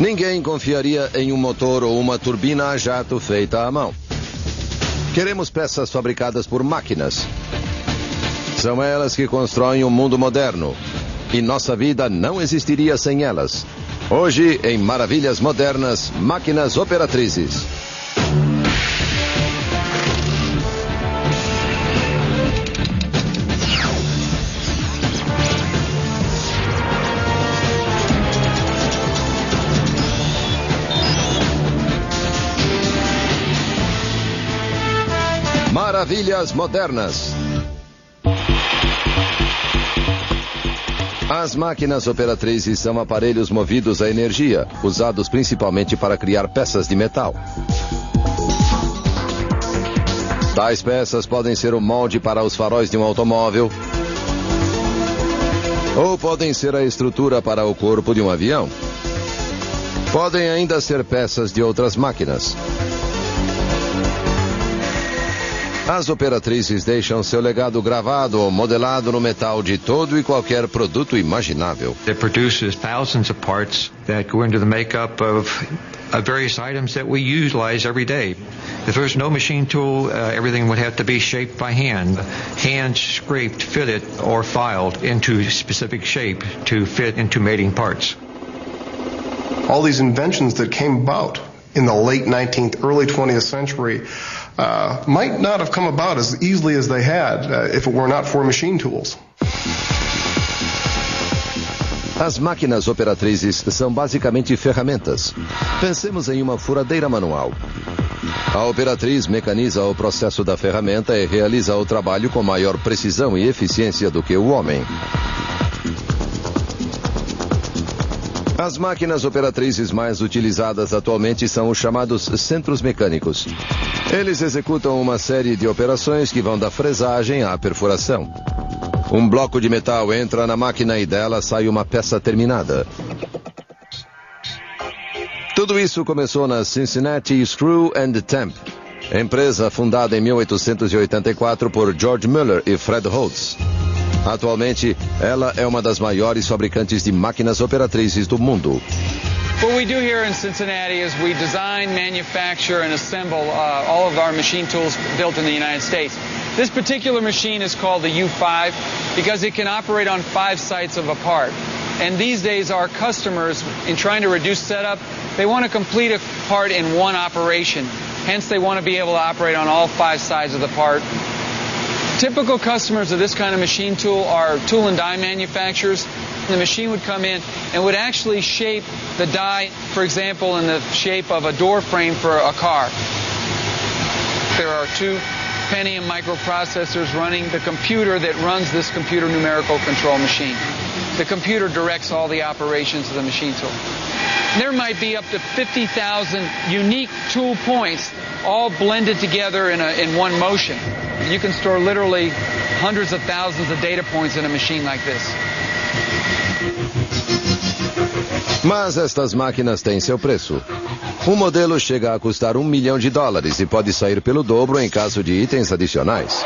Ninguém confiaria em um motor ou uma turbina a jato feita à mão. Queremos peças fabricadas por máquinas. São elas que constroem o mundo moderno. E nossa vida não existiria sem elas. Hoje, em Maravilhas Modernas, Máquinas Operatrizes. Maravilhas Modernas. As máquinas operatrizes são aparelhos movidos a energia, usados principalmente para criar peças de metal. Tais peças podem ser o molde para os faróis de um automóvel, ou podem ser a estrutura para o corpo de um avião. Podem ainda ser peças de outras máquinas. As operatrizes deixam seu legado gravado ou modelado no metal de todo e qualquer produto imaginável. It produces thousands of parts that go into the makeup of various items that we utilize every day. If there's no machine tool, everything would have to be shaped by hand scraped, fitted, or filed into specific shape to fit into mating parts. All these inventions that came about in the late 19th, early 20th century might not have come about as easily as they had if it were not for machine tools. As máquinas operatrizes são basicamente ferramentas. Pensemos em uma furadeira manual. A operatriz mecaniza o processo da ferramenta e realiza o trabalho com maior precisão e eficiência do que o homem. As máquinas operatrizes mais utilizadas atualmente são os chamados centros mecânicos. Eles executam uma série de operações que vão da fresagem à perfuração. Um bloco de metal entra na máquina e dela sai uma peça terminada. Tudo isso começou na Cincinnati Screw and Temp, empresa fundada em 1884 por George Miller e Fred Holtz. Atualmente, ela é uma das maiores fabricantes de máquinas operatrizes do mundo. What we do here in Cincinnati is we design, manufacture, and assemble all of our machine tools built in the United States. This particular machine is called the U5 because it can operate on 5 sites of a part. And these days, our customers, in trying to reduce setup, they want to complete a part in one operation. Hence, they want to be able to operate on all 5 sides of the part. Typical customers of this kind of machine tool are tool and die manufacturers. The machine would come in and would actually shape the die, for example, in the shape of a door frame for a car. There are 2 Pentium microprocessors running the computer that runs this computer numerical control machine. The computer directs all the operations of the machine tool. There might be up to 50,000 unique tool points all blended together in one motion. You can store literally hundreds of thousands of data points in a machine like this. Mas estas máquinas têm seu preço. Um modelo chega a custar $1 milhão e pode sair pelo dobro em caso de itens adicionais.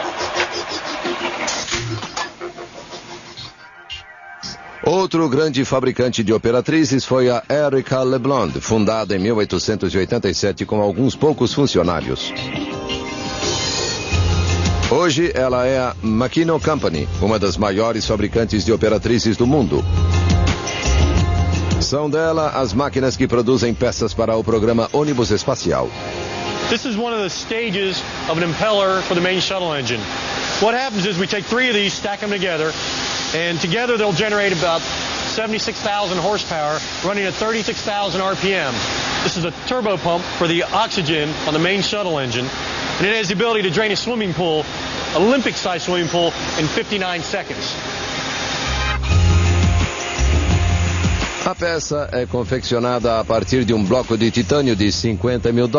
Outro grande fabricante de operatrizes foi a Erica LeBlond, fundada em 1887 com alguns poucos funcionários. Hoje ela é a Makino Company, uma das maiores fabricantes de operatrizes do mundo. São dela as máquinas que produzem peças para o programa ônibus espacial. This is one of the stages of an impeller for the main shuttle engine. What happens is we take 3 of these, stack them together, and together they'll generate about 76,000 horsepower running at 36,000 RPM. This is a turbo pump for the oxygen on the main shuttle engine, and it has the ability to drain a swimming pool, Olympic-sized swimming pool, in 59 seconds. A peça é confeccionada a partir de um bloco de titânio de $50 mil,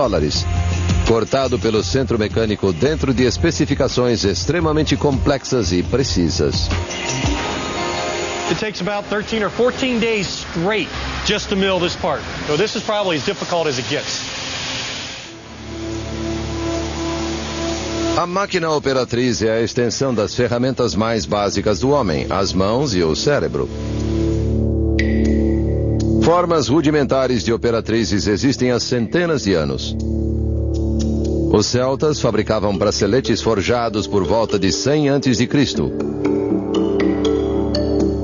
cortado pelo centro mecânico dentro de especificações extremamente complexas e precisas. It takes about 13 or 14 days straight just to mill this part. So this is probably as difficult as it gets. A máquina operatriz é a extensão das ferramentas mais básicas do homem, as mãos e o cérebro. Formas rudimentares de operatrizes existem há centenas de anos. Os celtas fabricavam braceletes forjados por volta de 100 a.C.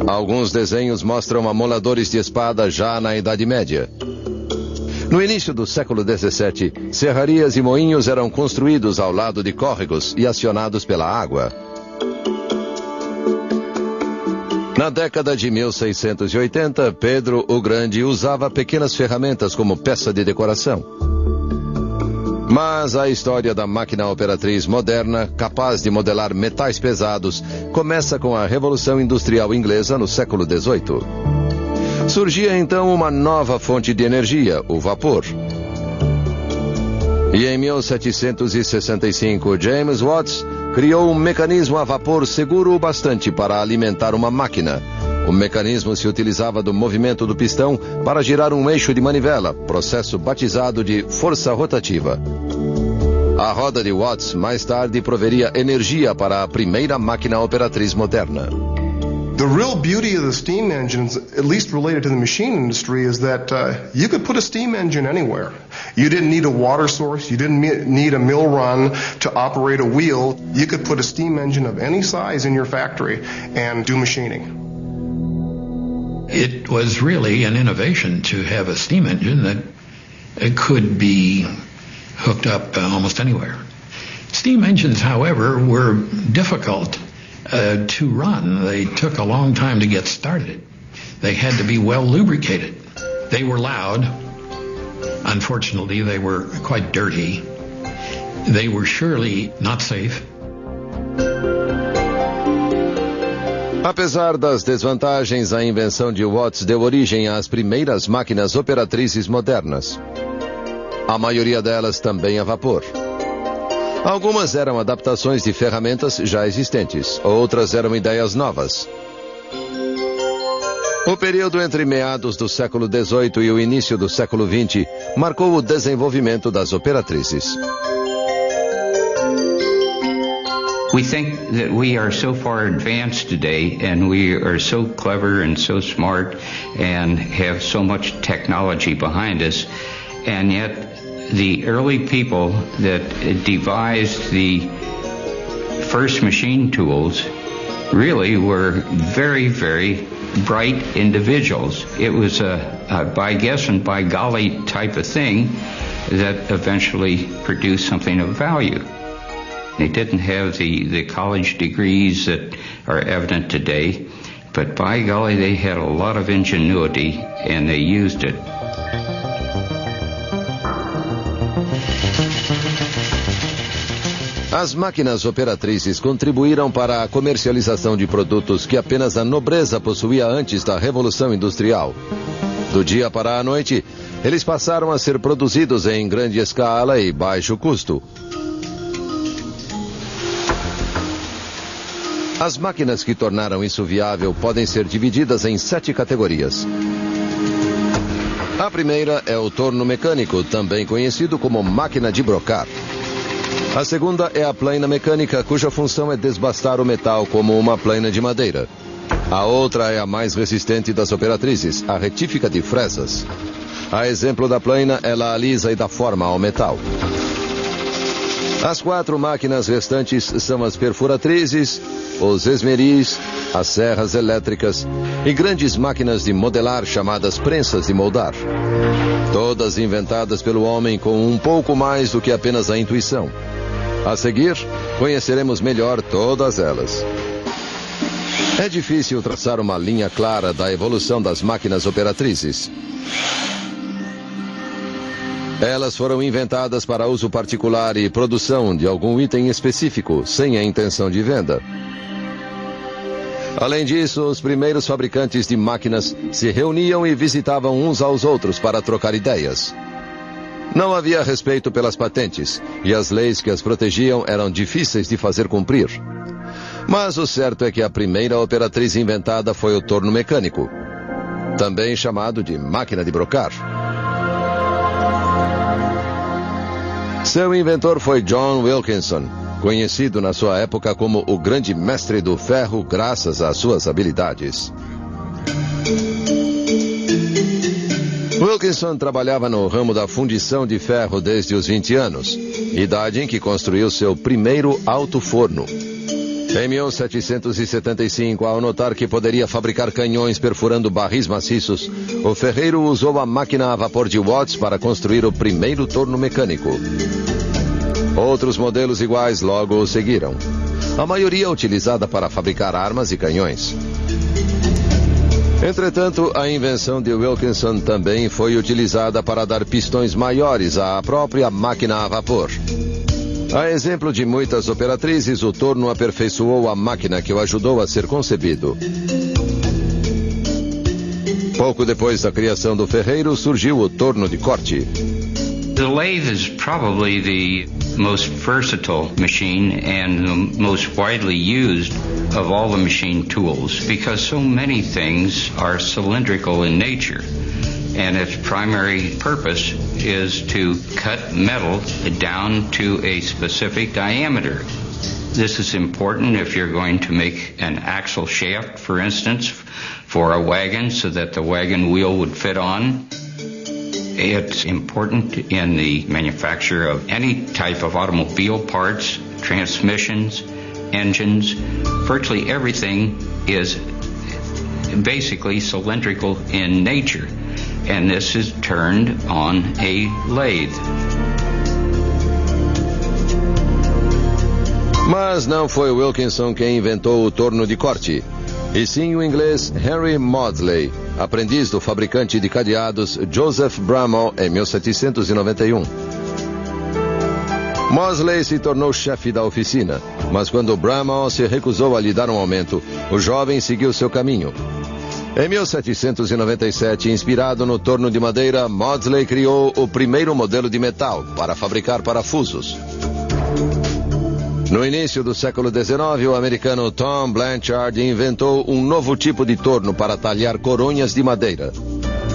Alguns desenhos mostram amoladores de espada já na Idade Média. No início do século XVII, serrarias e moinhos eram construídos ao lado de córregos e acionados pela água. Na década de 1680, Pedro o Grande usava pequenas ferramentas como peça de decoração. Mas a história da máquina operatriz moderna, capaz de modelar metais pesados, começa com a Revolução Industrial Inglesa no século XVIII. Surgia então uma nova fonte de energia, o vapor. E em 1765, James Watts criou um mecanismo a vapor seguro o bastante para alimentar uma máquina. O mecanismo se utilizava do movimento do pistão para girar um eixo de manivela, processo batizado de força rotativa. A roda de Watts mais tarde proveria energia para a primeira máquina operatriz moderna. The real beauty of the steam engines, at least related to the machine industry, is that you could put a steam engine anywhere. You didn't need a water source. You didn't need a mill run to operate a wheel. You could put a steam engine of any size in your factory and do machining. It was really an innovation to have a steam engine that could be hooked up almost anywhere. Steam engines, however, were difficult to run. They took a long time to get started. They had to be well lubricated. They were loud. Unfortunately, they were quite dirty. They were surely not safe. Apesar das desvantagens, a invenção de Watts deu origem às primeiras máquinas operatrizes modernas. A maioria delas também a vapor. Algumas eram adaptações de ferramentas já existentes, outras eram ideias novas. O período entre meados do século XVIII e o início do século XX marcou o desenvolvimento das operatrizes. We think that we are so far advanced today, and we are so clever and so smart and have so much technology behind us, and yet the early people that devised the first machine tools really were very, very bright individuals. It was a by guess and by golly type of thing that eventually produced something of value. They didn't have the college degrees that are evident today, but by golly, they had a lot of ingenuity and they used it. As máquinas operatrizes contribuíram para a comercialização de produtos que apenas a nobreza possuía antes da Revolução Industrial. Do dia para a noite, eles passaram a ser produzidos em grande escala e baixo custo. As máquinas que tornaram isso viável podem ser divididas em 7 categorias. A primeira é o torno mecânico, também conhecido como máquina de brocar. A segunda é a plaina mecânica, cuja função é desbastar o metal como uma plaina de madeira. A outra é a mais resistente das operatrizes, a retífica de fresas. A exemplo da plaina, ela alisa e dá forma ao metal. As 4 máquinas restantes são as perfuratrizes, os esmeris, as serras elétricas e grandes máquinas de modelar chamadas prensas de moldar. Todas inventadas pelo homem com um pouco mais do que apenas a intuição. A seguir, conheceremos melhor todas elas. É difícil traçar uma linha clara da evolução das máquinas operatrizes. Elas foram inventadas para uso particular e produção de algum item específico, sem a intenção de venda. Além disso, os primeiros fabricantes de máquinas se reuniam e visitavam uns aos outros para trocar ideias. Não havia respeito pelas patentes, e as leis que as protegiam eram difíceis de fazer cumprir. Mas o certo é que a primeira operatriz inventada foi o torno mecânico, também chamado de máquina de brocar. Seu inventor foi John Wilkinson, conhecido na sua época como o grande mestre do ferro graças às suas habilidades. Wilkinson trabalhava no ramo da fundição de ferro desde os 20 anos, idade em que construiu seu primeiro alto-forno. Em 1775, ao notar que poderia fabricar canhões perfurando barris maciços, o ferreiro usou a máquina a vapor de Watts para construir o primeiro torno mecânico. Outros modelos iguais logo o seguiram, a maioria utilizada para fabricar armas e canhões. Entretanto, a invenção de Wilkinson também foi utilizada para dar pistões maiores à própria máquina a vapor. A exemplo de muitas operatrizes, o torno aperfeiçoou a máquina que o ajudou a ser concebido. Pouco depois da criação do ferreiro, surgiu o torno de corte. The lathe is probably the most versatile machine and the most widely used of all the machine tools because so many things are cylindrical in nature. And its primary purpose is to cut metal down to a specific diameter. This is important if you're going to make an axle shaft, for instance, for a wagon so that the wagon wheel would fit on. It's important in the manufacture of any type of automobile parts, transmissions, engines. Virtually everything is basically cylindrical in nature. And this is turned on a lathe. Mas não foi Wilkinson quem inventou o torno de corte, e sim o inglês Henry Maudslay, aprendiz do fabricante de cadeados Joseph Bramall em 1791. Maudslay se tornou chefe da oficina, mas quando Bramall se recusou a lhe dar um aumento, o jovem seguiu seu caminho. Em 1797, inspirado no torno de madeira, Maudslay criou o primeiro modelo de metal para fabricar parafusos. No início do século XIX, o americano Tom Blanchard inventou um novo tipo de torno para talhar coronhas de madeira.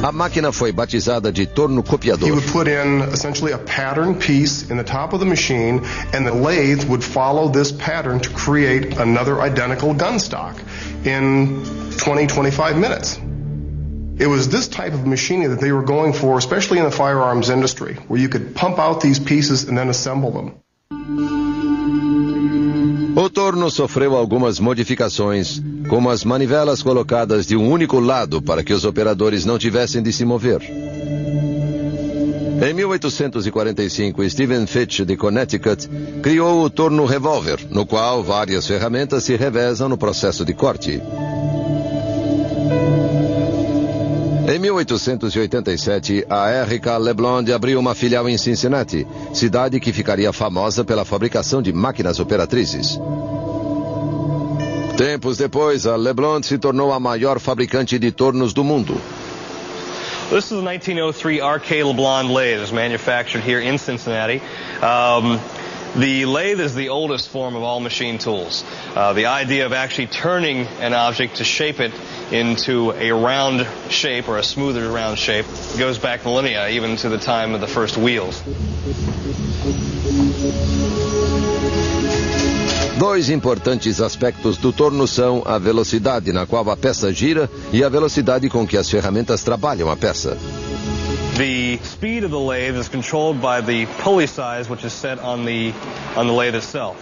A máquina foi batizada de torno copiador. He would put in essentially a pattern piece in the top of the machine, and the lathe would follow this pattern to create another identical gun stock in 20-25 minutes. It was this type of machining that they were going for, especially in the firearms industry, where you could pump out these pieces and then assemble them. O torno sofreu algumas modificações, como as manivelas colocadas de um único lado para que os operadores não tivessem de se mover. Em 1845, Stephen Fitch, de Connecticut, criou o torno revólver, no qual várias ferramentas se revezam no processo de corte. Em 1887, a R.K. LeBlond abriu uma filial em Cincinnati, cidade que ficaria famosa pela fabricação de máquinas operatrizes. Tempos depois, a LeBlond se tornou a maior fabricante de tornos do mundo. This is a 1903 R.K. LeBlond lathe. It's manufactured here in Cincinnati. The lathe is the oldest form of all machine tools. The idea of actually turning an object to shape it into a round shape or a smoother round shape goes back millennia, even to the time of the first wheels. Dois importantes aspectos do torno são a velocidade na qual a peça gira e a velocidade com que as ferramentas trabalham a peça. The speed of the lathe is controlled by the pulley size, which is set on the lathe itself.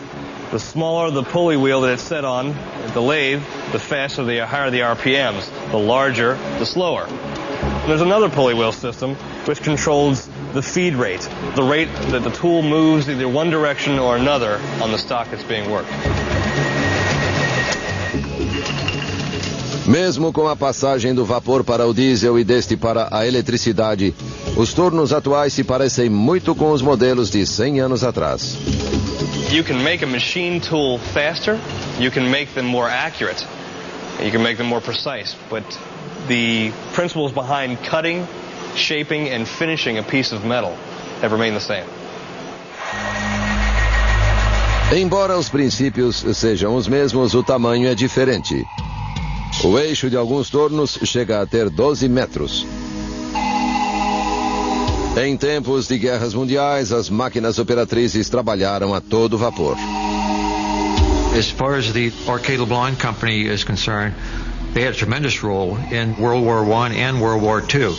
The smaller the pulley wheel that it's set on the lathe, the faster, the higher the RPMs. The larger, the slower. And there's another pulley wheel system which controls the feed rate, the rate that the tool moves either one direction or another on the stock that's being worked. Mesmo com a passagem do vapor para o diesel e deste para a eletricidade, os tornos atuais se parecem muito com os modelos de 100 anos atrás. You can make a machine tool faster, you can make them more accurate, you can make them more precise, but the principles behind cutting, shaping, and finishing a piece of metal have remained the same. Embora os princípios sejam os mesmos, o tamanho é diferente. O eixo de alguns tornos chega a ter 12 metros. Em tempos de guerras mundiais, as máquinas operatrizes trabalharam a todo vapor. As far as the R.K. LeBlond Company is concerned, they had a tremendous role in World War I and World War II.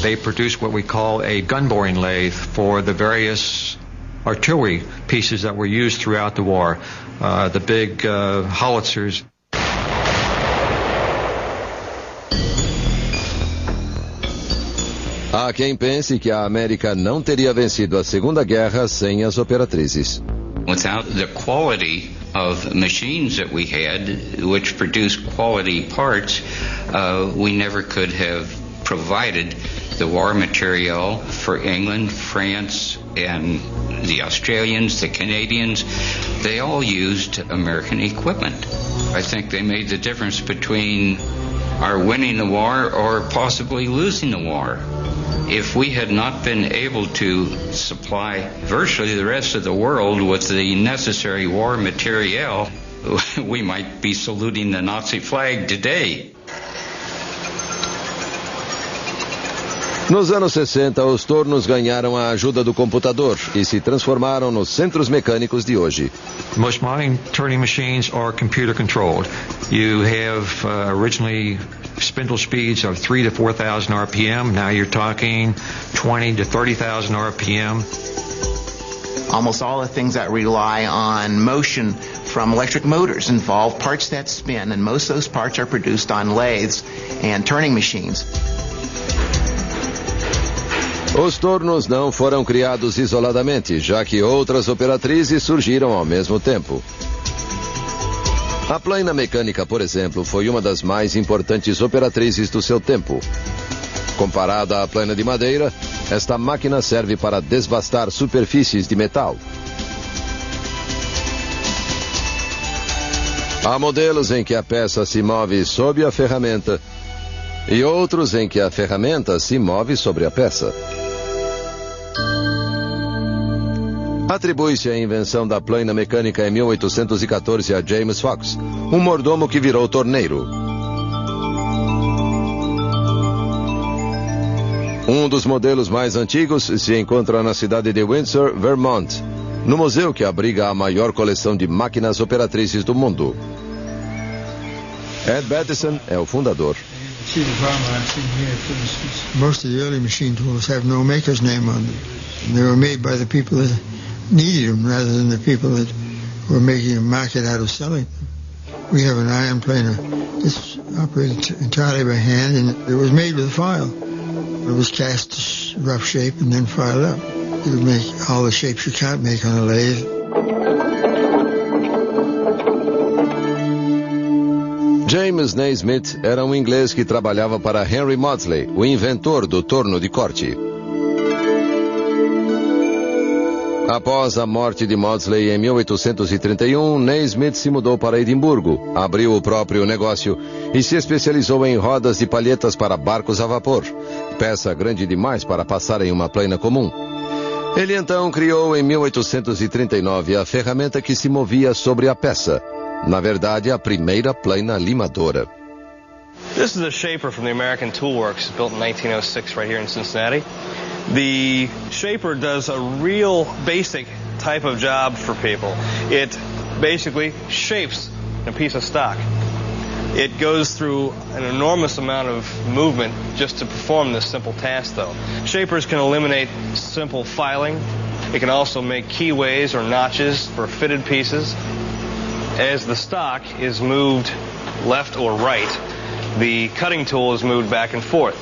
They produce what we call a gun boring lathe for the various artillery pieces that were used throughout the war, the big howitzers. Há quem pense que a América não teria vencido a Segunda Guerra sem as operatrizes. Without the quality of machines that we had, which produced quality parts, we never could have provided the war material for England, France, and the Australians, the Canadians. They all used American equipment. I think they made the difference between our winning the war or possibly losing the war. If we had not been able to supply virtually the rest of the world with the necessary war material, we might be saluting the Nazi flag today. Nos anos 60, os tornos ganharam a ajuda do computador e se transformaram nos centros mecânicos de hoje. Most modern turning machines are computer controlled. You have originally spindle speeds of 3,000 to 4,000 RPM. Now you're talking 20,000 to 30,000 RPM. Almost all the things that rely on motion from electric motors involve parts that spin, and most of those parts are produced on lathes and turning machines. Os tornos não foram criados isoladamente, já que outras operatrizes surgiram ao mesmo tempo. A plaina mecânica, por exemplo, foi uma das mais importantes operatrizes do seu tempo. Comparada à plaina de madeira, esta máquina serve para desbastar superfícies de metal. Há modelos em que a peça se move sob a ferramenta e outros em que a ferramenta se move sobre a peça. Atribui-se a invenção da plaina mecânica em 1814 a James Fox, um mordomo que virou torneiro. Um dos modelos mais antigos se encontra na cidade de Windsor, Vermont, no museu que abriga a maior coleção de máquinas operatrizes do mundo. Ed Battison é o fundador. Most of the early machine tools have no maker's name on them. They were made by the people that needed them rather than the people that were making a market out of selling them. We have an iron planer. It's operated entirely by hand, and it was made with a file. It was cast to rough shape and then filed up. It would make all the shapes you can't make on a lathe. James Naismith era um inglês que trabalhava para Henry Maudslay, o inventor do torno de corte. Após a morte de Maudslay em 1831, Naismith se mudou para Edimburgo, abriu o próprio negócio e se especializou em rodas de palhetas para barcos a vapor, peça grande demais para passar em uma plaina comum. Ele então criou em 1839 a ferramenta que se movia sobre a peça. Na verdade, a primeira plaina limadora. This is a shaper from the American Tool Works, built in 1906 right here in Cincinnati. The shaper does a real basic type of job for people. It basically shapes a piece of stock. It goes through an enormous amount of movement just to perform this simple task, though. Shapers can eliminate simple filing. It can also make keyways or notches for fitted pieces. As the stock is moved left or right, the cutting tool is moved back and forth.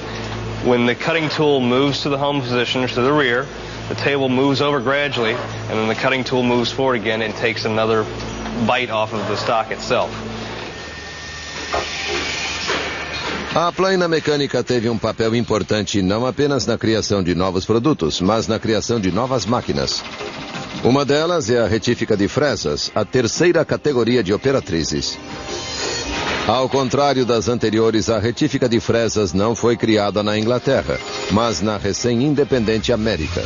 When the cutting tool moves to the home position or to the rear, the table moves over gradually, and then the cutting tool moves forward again and takes another bite off of the stock itself. A plaina mecânica teve um papel importante não apenas na criação de novos produtos, mas na criação de novas máquinas. Uma delas é a retífica de fresas, a terceira categoria de operatrizes. Ao contrário das anteriores, a retífica de fresas não foi criada na Inglaterra, mas na recém-independente América.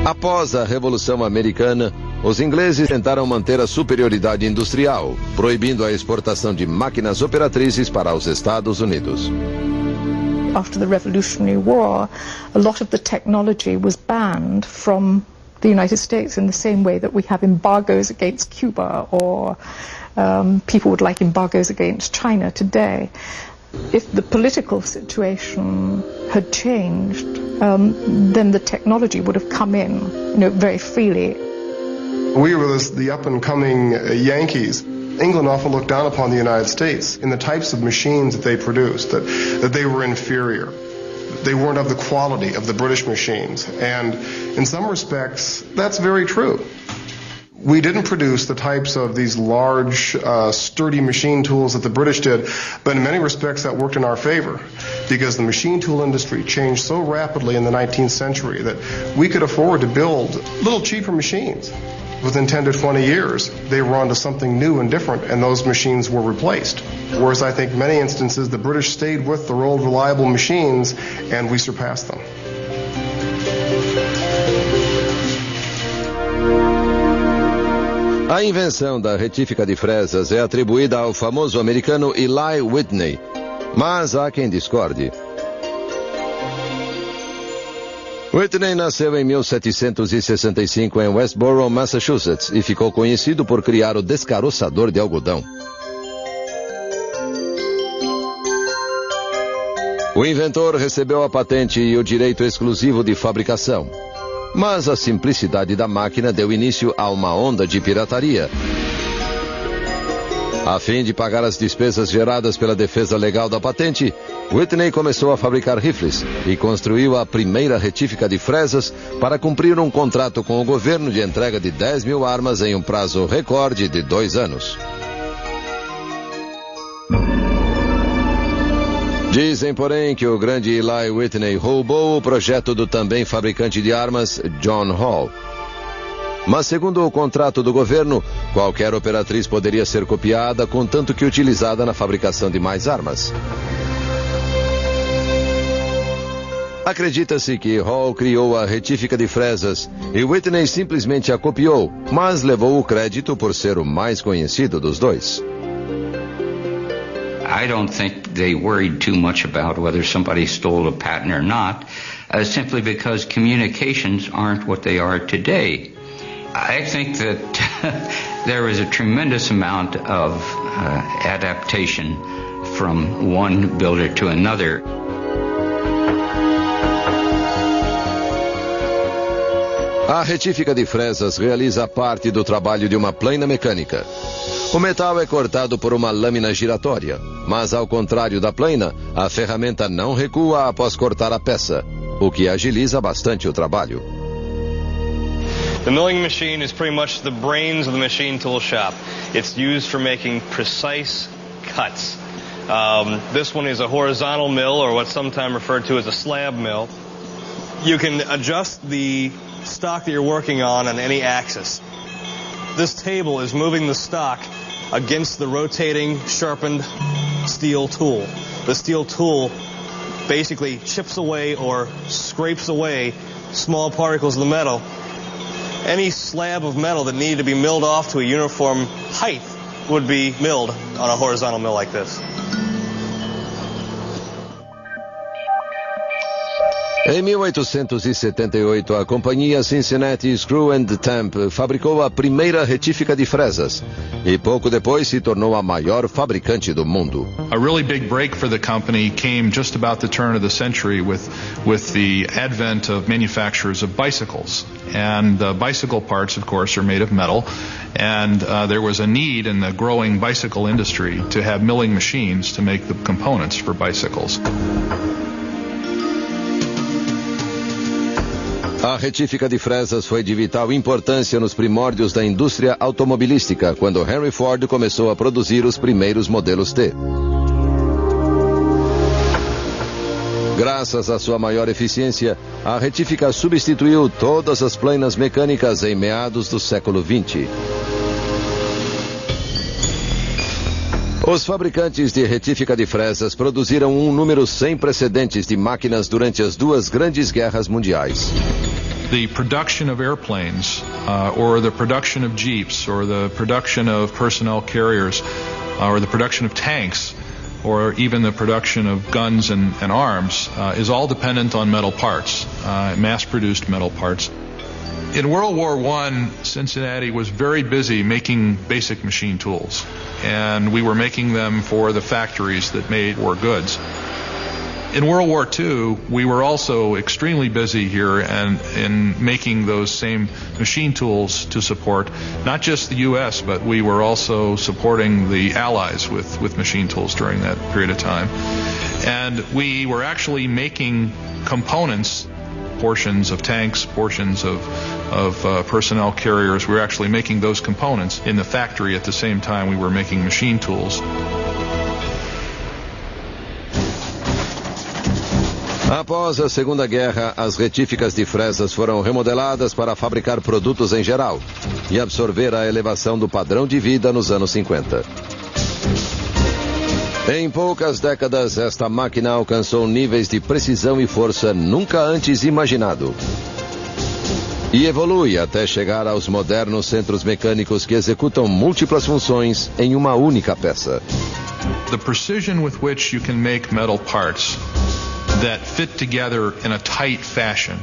Após a Revolução Americana, os ingleses tentaram manter a superioridade industrial, proibindo a exportação de máquinas operatrizes para os Estados Unidos. After the Revolutionary War, a lot of the technology was banned from the United States in the same way that we have embargoes against Cuba or People would like embargoes against China today. If the political situation had changed, then the technology would have come in, very freely. We were the up-and-coming Yankees. England often looked down upon the United States in the types of machines that they produced, that they were inferior. They weren't of the quality of the British machines. And in some respects, that's very true. We didn't produce the types of these large, sturdy machine tools that the British did, but in many respects that worked in our favor because the machine tool industry changed so rapidly in the 19th century that we could afford to build little cheaper machines. Within 10 to 20 years, they were onto something new and different, and those machines were replaced. Whereas I think many instances the British stayed with their old reliable machines, and we surpassed them. A invenção da retífica de fresas é atribuída ao famoso americano Eli Whitney, mas há quem discorde. Whitney nasceu em 1765 em Westborough, Massachusetts, e ficou conhecido por criar o descaroçador de algodão. O inventor recebeu a patente e o direito exclusivo de fabricação. Mas a simplicidade da máquina deu início a uma onda de pirataria. A fim de pagar as despesas geradas pela defesa legal da patente, Whitney começou a fabricar rifles e construiu a primeira retífica de fresas para cumprir um contrato com o governo de entrega de 10 mil armas em um prazo recorde de 2 anos. Dizem, porém, que o grande Eli Whitney roubou o projeto do também fabricante de armas, John Hall. Mas, segundo o contrato do governo, qualquer operatriz poderia ser copiada, contanto que utilizada na fabricação de mais armas. Acredita-se que Hall criou a retífica de fresas e Whitney simplesmente a copiou, mas levou o crédito por ser o mais conhecido dos dois. I don't think they worried too much about whether somebody stole a patent or not, simply because communications aren't what they are today. I think that there was a tremendous amount of adaptation from one builder to another. A retífica de fresas realiza parte do trabalho de uma plaina mecânica. O metal é cortado por uma lâmina giratória, mas ao contrário da plaina, a ferramenta não recua após cortar a peça, o que agiliza bastante o trabalho. The milling machine is pretty much the brains of the machine tool shop. It's used for making precise cuts. This one is a horizontal mill, or what's sometimes referred to as a slab mill. You can adjust the stock that you're working on any axis. This table is moving the stock against the rotating, sharpened steel tool. The steel tool basically chips away or scrapes away small particles of the metal. Any slab of metal that needed to be milled off to a uniform height would be milled on a horizontal mill like this. Em 1878, a companhia Cincinnati Screw and Tamp fabricou a primeira retífica de fresas e pouco depois se tornou a maior fabricante do mundo. A really big break for the company came just about the turn of the century with the advent of manufacturers of bicycles. And the bicycle parts, of course, are made of metal. And there was a need in the growing bicycle industry to have milling machines to make the components for bicycles. A retífica de fresas foi de vital importância nos primórdios da indústria automobilística, quando Henry Ford começou a produzir os primeiros modelos T. Graças à sua maior eficiência, a retífica substituiu todas as plainas mecânicas em meados do século XX. Os fabricantes de retífica de fresas produziram um número sem precedentes de máquinas durante as duas grandes guerras mundiais. The production of airplanes, or the production of jeeps, or the production of personnel carriers, or the production of tanks, or even the production of guns and arms, is all dependent on metal parts, mass-produced metal parts. In World War I, Cincinnati was very busy making basic machine tools, and we were making them for the factories that made war goods. In World War II, we were also extremely busy here and in making those same machine tools to support not just the U.S., but we were also supporting the Allies with machine tools during that period of time. And we were actually making components, portions of tanks, portions of personnel carriers. We were actually making those components in the factory at the same time we were making machine tools. Após a Segunda Guerra, as retíficas de fresas foram remodeladas para fabricar produtos em geral e absorver a elevação do padrão de vida nos anos 50. Em poucas décadas, esta máquina alcançou níveis de precisão e força nunca antes imaginado. E evolui até chegar aos modernos centros mecânicos que executam múltiplas funções em uma única peça. The precision with which you can make metal parts that fit together in a tight fashion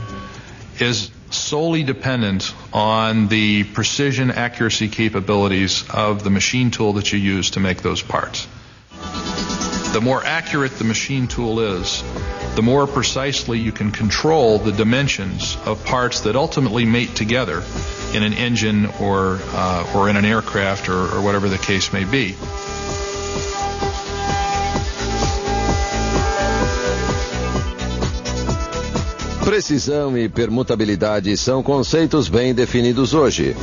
is solely dependent on the precision accuracy capabilities of the machine tool that you use to make those parts. The more accurate the machine tool is, the more precisely you can control the dimensions of parts that ultimately mate together in an engine or in an aircraft or whatever the case may be. Precisão e permutabilidade são conceitos bem definidos hoje.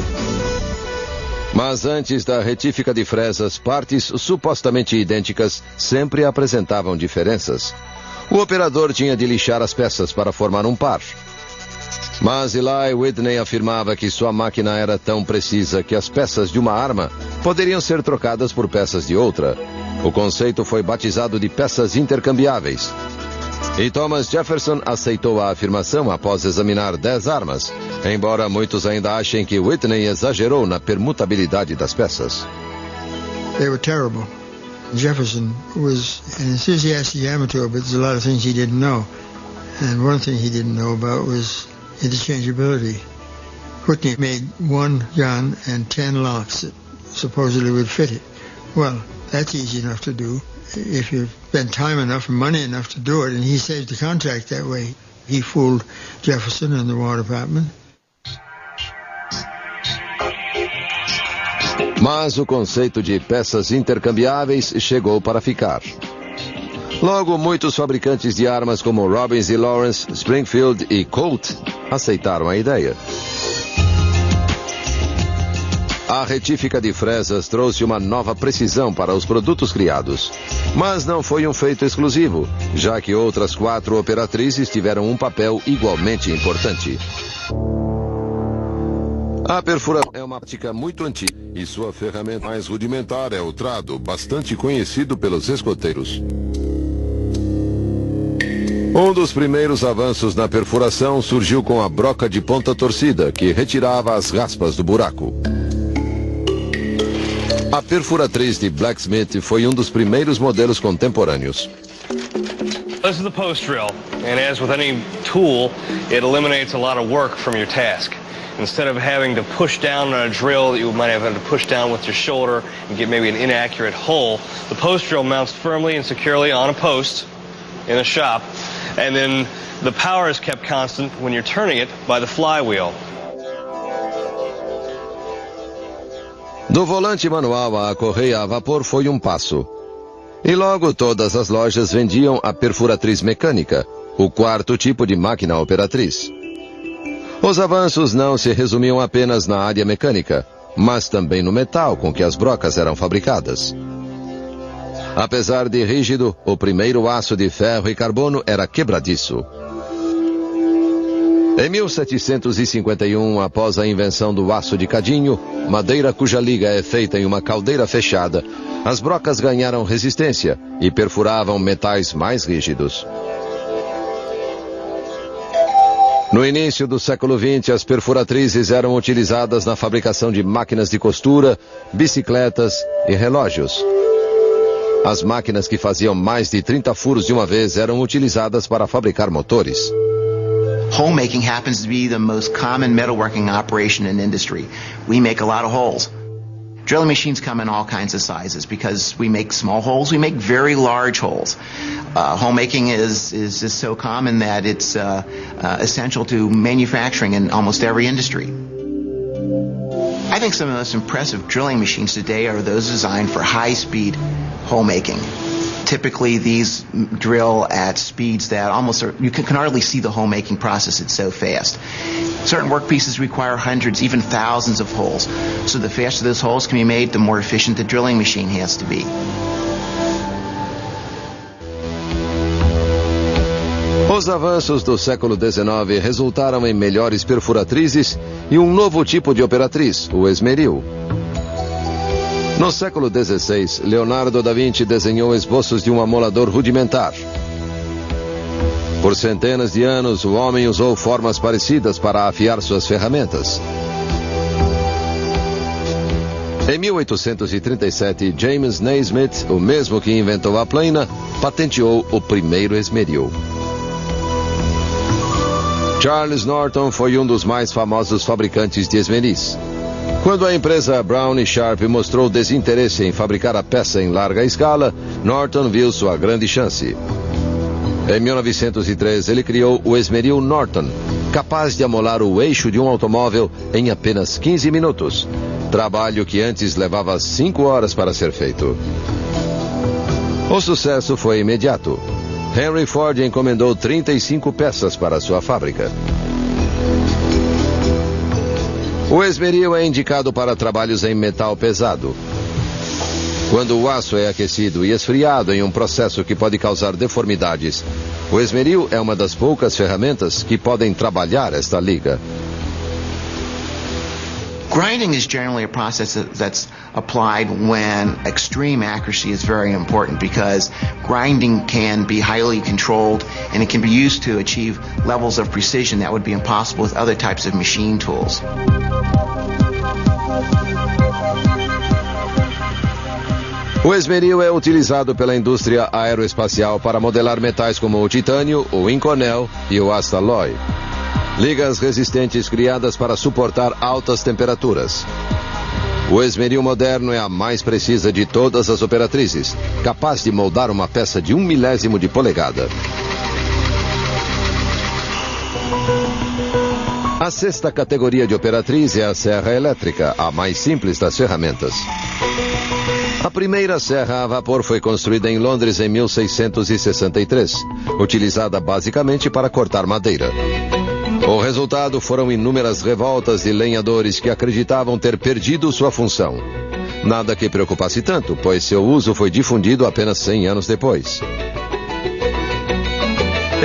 Mas antes da retífica de fresas, partes supostamente idênticas sempre apresentavam diferenças. O operador tinha de lixar as peças para formar um par. Mas Eli Whitney afirmava que sua máquina era tão precisa que as peças de uma arma poderiam ser trocadas por peças de outra. O conceito foi batizado de peças intercambiáveis. E Thomas Jefferson aceitou a afirmação após examinar 10 armas, embora muitos ainda achem que Whitney exagerou na permutabilidade das peças. They were terrible. Jefferson was an enthusiastic amateur, but there's a lot of things he didn't know. And one thing he didn't know about was interchangeability. Whitney made one gun and 10 locks that supposedly would fit it. Well, that's easy enough to do if you spend time enough and money enough to do it, and he saved the contract that way. He fooled Jefferson and the War Department. Mas o conceito de peças intercambiáveis chegou para ficar. Logo, muitos fabricantes de armas como Robbins e Lawrence, Springfield e Colt aceitaram a ideia. A retífica de fresas trouxe uma nova precisão para os produtos criados. Mas não foi um feito exclusivo, já que outras 4 operatrizes tiveram um papel igualmente importante. A perfuração é uma prática muito antiga e sua ferramenta mais rudimentar é o trado, bastante conhecido pelos escoteiros. Um dos primeiros avanços na perfuração surgiu com a broca de ponta torcida, que retirava as raspas do buraco. A perfuratriz de Blacksmith foi um dos primeiros modelos contemporâneos. This is the post drill, and as with any tool, it eliminates a lot of work from your task. Instead of having to push down on a drill that you might have had to push down with your shoulder and get maybe an inaccurate hole, the post drill mounts firmly and securely on a post in a shop, and then the power is kept constant when you're turning it by the flywheel. Do volante manual à correia a vapor foi um passo. E logo todas as lojas vendiam a perfuratriz mecânica, o quarto tipo de máquina operatriz. Os avanços não se resumiam apenas na área mecânica, mas também no metal com que as brocas eram fabricadas. Apesar de rígido, o primeiro aço de ferro e carbono era quebradiço. Em 1751, após a invenção do aço de cadinho, madeira cuja liga é feita em uma caldeira fechada, as brocas ganharam resistência e perfuravam metais mais rígidos. No início do século XX, as perfuratrizes eram utilizadas na fabricação de máquinas de costura, bicicletas e relógios. As máquinas que faziam mais de 30 furos de uma vez eram utilizadas para fabricar motores. Hole making happens to be the most common metalworking operation in industry. We make a lot of holes. Drilling machines come in all kinds of sizes because we make small holes, we make very large holes. Hole making is just so common that it's essential to manufacturing in almost every industry. I think some of the most impressive drilling machines today are those designed for high-speed hole making. Typically, these drill at speeds that you can hardly see the hole making process. It's so fast. Certain workpieces require hundreds, even thousands of holes. So the faster those holes can be made, the more efficient the drilling machine has to be. Os avanços do século XIX resultaram em melhores perfuratrizes e um novo tipo de operatriz, o esmeril. No século XVI, Leonardo da Vinci desenhou esboços de um amolador rudimentar. Por centenas de anos, o homem usou formas parecidas para afiar suas ferramentas. Em 1837, James Naismith, o mesmo que inventou a plena, patenteou o primeiro esmeril. Charles Norton foi um dos mais famosos fabricantes de esmeris. Quando a empresa Brown & Sharp mostrou desinteresse em fabricar a peça em larga escala, Norton viu sua grande chance. Em 1903, ele criou o esmeril Norton, capaz de amolar o eixo de um automóvel em apenas 15 minutos, trabalho que antes levava 5 horas para ser feito. O sucesso foi imediato. Henry Ford encomendou 35 peças para sua fábrica. O esmeril é indicado para trabalhos em metal pesado. Quando o aço é aquecido e esfriado em um processo que pode causar deformidades, o esmeril é uma das poucas ferramentas que podem trabalhar esta liga. Grinding is generally a process that's applied when extreme accuracy is very important, because grinding can be highly controlled and it can be used to achieve levels of precision that would be impossible with other types of machine tools. O esmeril é utilizado pela indústria aeroespacial para modelar metais como o titânio, o Inconel e o Astalloy. Ligas resistentes criadas para suportar altas temperaturas. O esmeril moderno é a mais precisa de todas as operatrizes, capaz de moldar uma peça de 1/1000 de polegada. A sexta categoria de operatriz é a serra elétrica, a mais simples das ferramentas. A primeira serra a vapor foi construída em Londres em 1663, utilizada basicamente para cortar madeira. O resultado foram inúmeras revoltas de lenhadores que acreditavam ter perdido sua função. Nada que preocupasse tanto, pois seu uso foi difundido apenas 100 anos depois.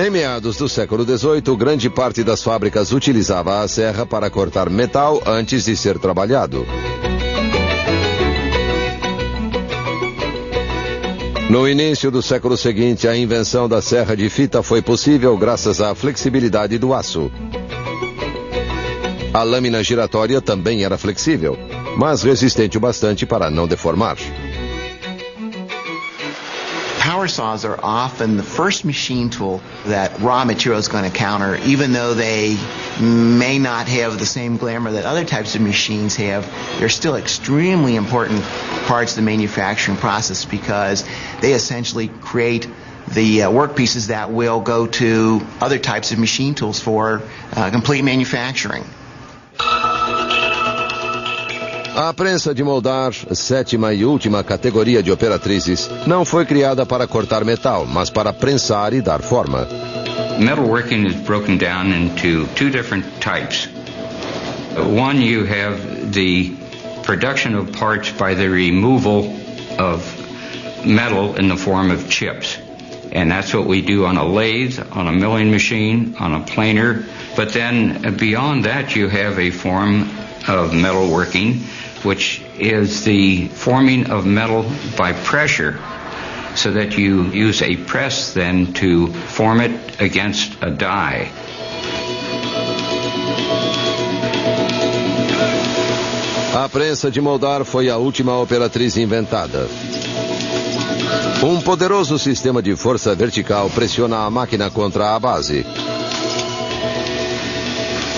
Em meados do século XVIII, grande parte das fábricas utilizava a serra para cortar metal antes de ser trabalhado. No início do século seguinte, a invenção da serra de fita foi possível graças à flexibilidade do aço. A lâmina giratória também era flexível, mas resistente o bastante para não deformar. Power saws are often the first machine tool that raw material is going to counter, even though they may not have the same glamour that other types of machines have. They're still extremely important parts of the manufacturing process because they essentially create the workpieces that will go to other types of machine tools for complete manufacturing. A prensa de moldar, sétima e última categoria de operatrizes, não foi criada para cortar metal, mas para prensar e dar forma. Metalworking is broken down into two different types. One, you have the production of parts by the removal of metal in the form of chips. And that's what we do on a lathe, on a milling machine, on a planer. But then beyond that, you have a form of metalworking, which is the forming of metal by pressure, so that you use a press then to form it against a die. A prensa de moldar foi a última operatriz inventada. Um poderoso sistema de força vertical pressiona a máquina contra a base.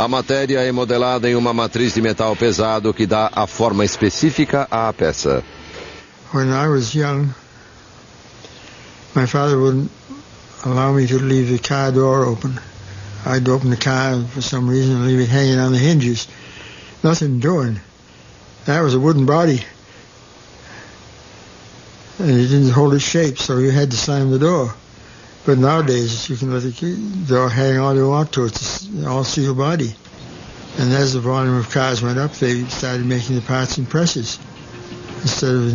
A matéria é modelada em uma matriz de metal pesado que dá a forma específica à peça. When I was young, my father wouldn't allow me to leave the car door open. I'd open the car for some reason and leave it hanging on the hinges. Nothing doing. That was a wooden body. And it didn't hold its shape, so you had to slam the door. But nowadays, you can let the door hang all you want to. It's an all-steel body. And as the volume of cars went up, they started making the parts in presses instead of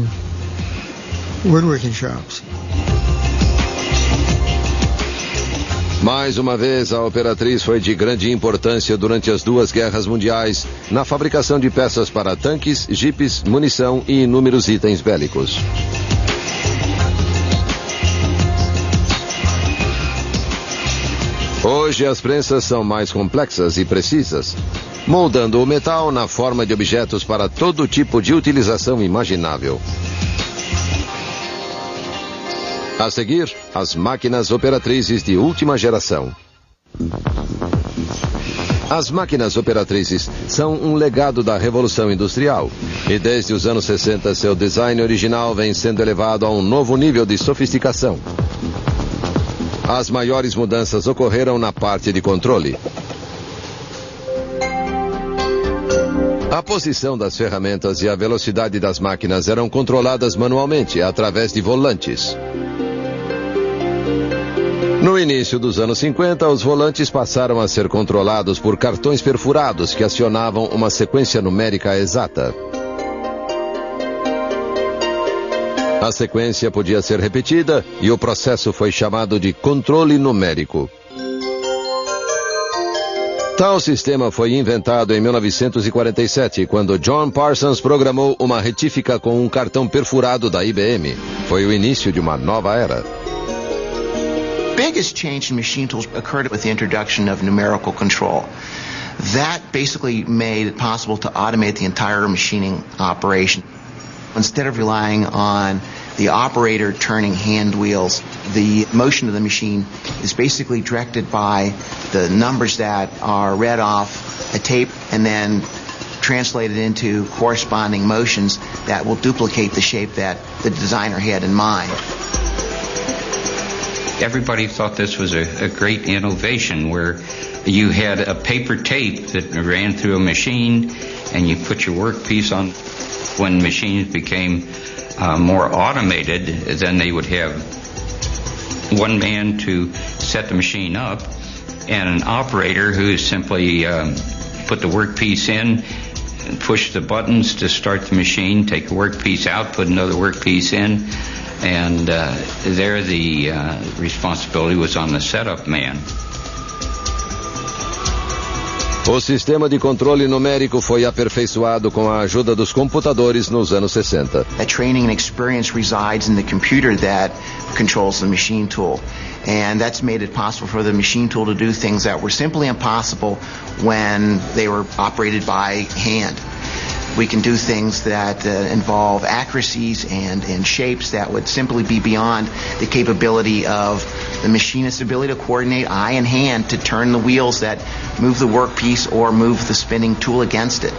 in woodworking shops. Mais uma vez, a Operatriz foi de grande importância durante as duas guerras mundiais na fabricação de peças para tanques, jipes, munição e inúmeros itens bélicos. Hoje as prensas são mais complexas e precisas, moldando o metal na forma de objetos para todo tipo de utilização imaginável. A seguir, as máquinas operatrizes de última geração. As máquinas operatrizes são um legado da Revolução Industrial e desde os anos 60 seu design original vem sendo elevado a um novo nível de sofisticação. As maiores mudanças ocorreram na parte de controle. A posição das ferramentas e a velocidade das máquinas eram controladas manualmente através de volantes. No início dos anos 50, os volantes passaram a ser controlados por cartões perfurados que acionavam uma sequência numérica exata. A sequência podia ser repetida e o processo foi chamado de controle numérico. Tal sistema foi inventado em 1947, quando John Parsons programou uma retífica com um cartão perfurado da IBM. Foi o início de uma nova era. The biggest change in machine tools occurred with the introduction of numerical control. That basically made it possible to automate the entire machining operation. Instead of relying on the operator turning hand wheels, the motion of the machine is basically directed by the numbers that are read off a tape and then translated into corresponding motions that will duplicate the shape that the designer had in mind. Everybody thought this was a great innovation where you had a paper tape that ran through a machine and you put your workpiece on. When machines became more automated, then they would have one man to set the machine up and an operator who simply put the workpiece in, push the buttons to start the machine, take the workpiece out, put another workpiece in, and there the responsibility was on the setup man. O sistema de controle numérico foi aperfeiçoado com a ajuda dos computadores nos anos 60. That training and experience resides in the computer that controls the machine tool. And that's made it possible for the machine tool to do things that were simply impossible when they were operated by hand. We can do things that involve accuracies and shapes that would simply be beyond the capability of the machinist's ability to coordinate eye and hand to turn the wheels that move the workpiece or move the spinning tool against it.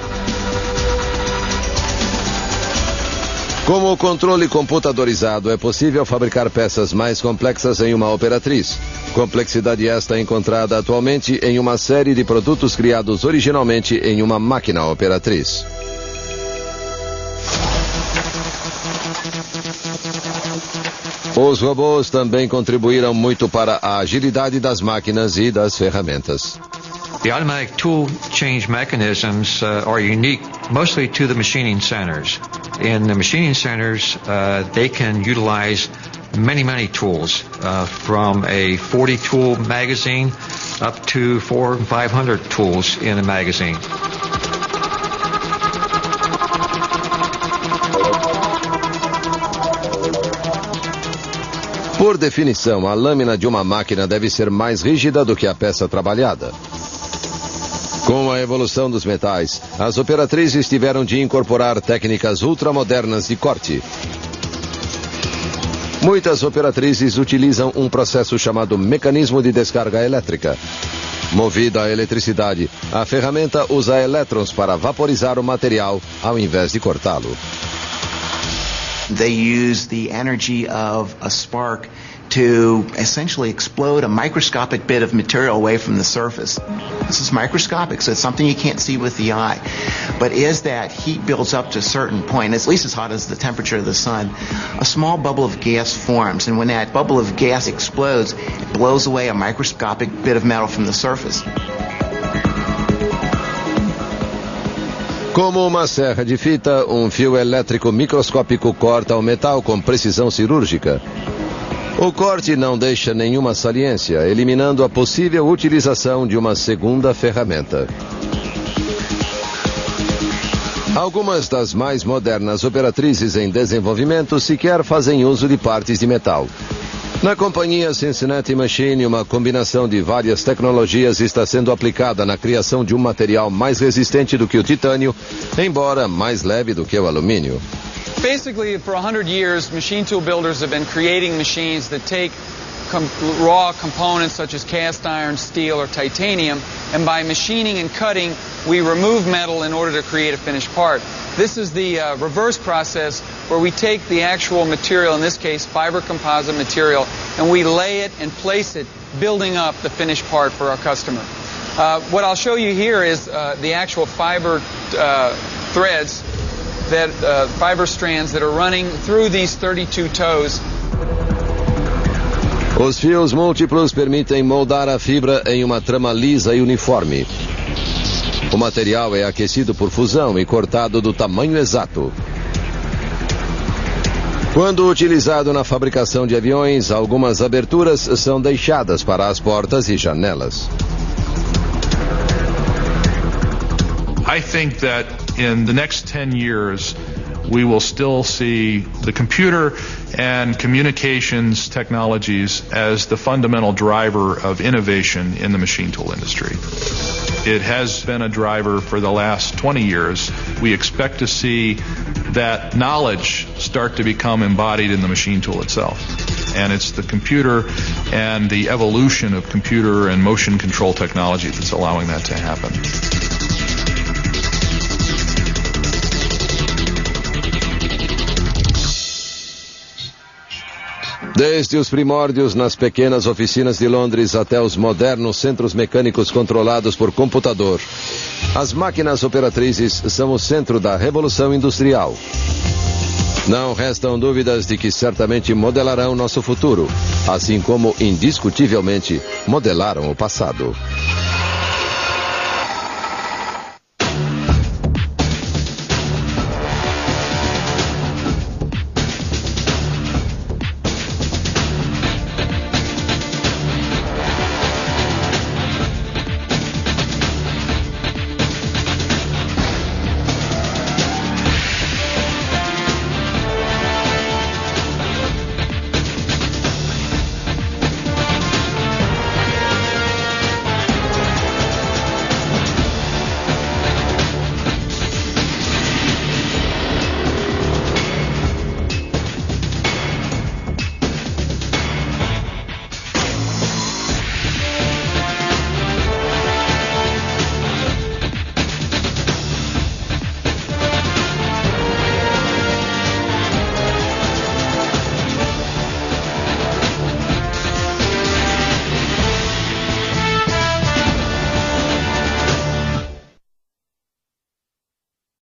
Com o controle computadorizado, é possível fabricar peças mais complexas em uma operatriz. Complexidade esta encontrada atualmente em uma série de produtos criados originalmente em uma máquina operatriz. Os robôs também contribuíram muito para a agilidade das máquinas e das ferramentas. The automatic tool change mechanisms are unique mostly to the machining centers. In the machining centers, they can utilize many tools, from a 40-tool magazine up to 400 and 500 tools in a magazine. Por definição, a lâmina de uma máquina deve ser mais rígida do que a peça trabalhada. Com a evolução dos metais, as operatrizes tiveram de incorporar técnicas ultramodernas de corte. Muitas operatrizes utilizam um processo chamado mecanismo de descarga elétrica. Movida a eletricidade, a ferramenta usa elétrons para vaporizar o material ao invés de cortá-lo. They use the energy of a spark to essentially explode a microscopic bit of material away from the surface. This is microscopic, so it's something you can't see with the eye. But as that heat builds up to a certain point, at least as hot as the temperature of the sun, a small bubble of gas forms. And when that bubble of gas explodes, it blows away a microscopic bit of metal from the surface. Como uma serra de fita, um fio elétrico microscópico corta o metal com precisão cirúrgica. O corte não deixa nenhuma saliência, eliminando a possível utilização de uma segunda ferramenta. Algumas das mais modernas operatrizes em desenvolvimento sequer fazem uso de partes de metal. Na companhia Cincinnati Machine, uma combinação de várias tecnologias está sendo aplicada na criação de um material mais resistente do que o titânio, embora mais leve do que o alumínio. Basically, for 100 years, machine tool builders have been creating machines that take raw components such as cast iron, steel, or titanium, and by machining and cutting, we remove metal in order to create a finished part. This is the reverse process where we take the actual material, in this case fiber composite material, and we lay it and place it, building up the finished part for our customer. What I'll show you here is the actual fiber threads, fiber strands that are running through these 32 toes. Os fios múltiplos permitem moldar a fibra em uma trama lisa e uniforme. O material é aquecido por fusão e cortado do tamanho exato. Quando utilizado na fabricação de aviões, algumas aberturas são deixadas para as portas e janelas. I think that in the next 10 years, we will still see the computer and communications technologies as the fundamental driver of innovation in the machine tool industry. It has been a driver for the last 20 years. We expect to see that knowledge start to become embodied in the machine tool itself. And it's the computer and the evolution of computer and motion control technology that's allowing that to happen. Desde os primórdios nas pequenas oficinas de Londres até os modernos centros mecânicos controlados por computador, as máquinas operatrizes são o centro da revolução industrial. Não restam dúvidas de que certamente modelarão nosso futuro, assim como indiscutivelmente modelaram o passado.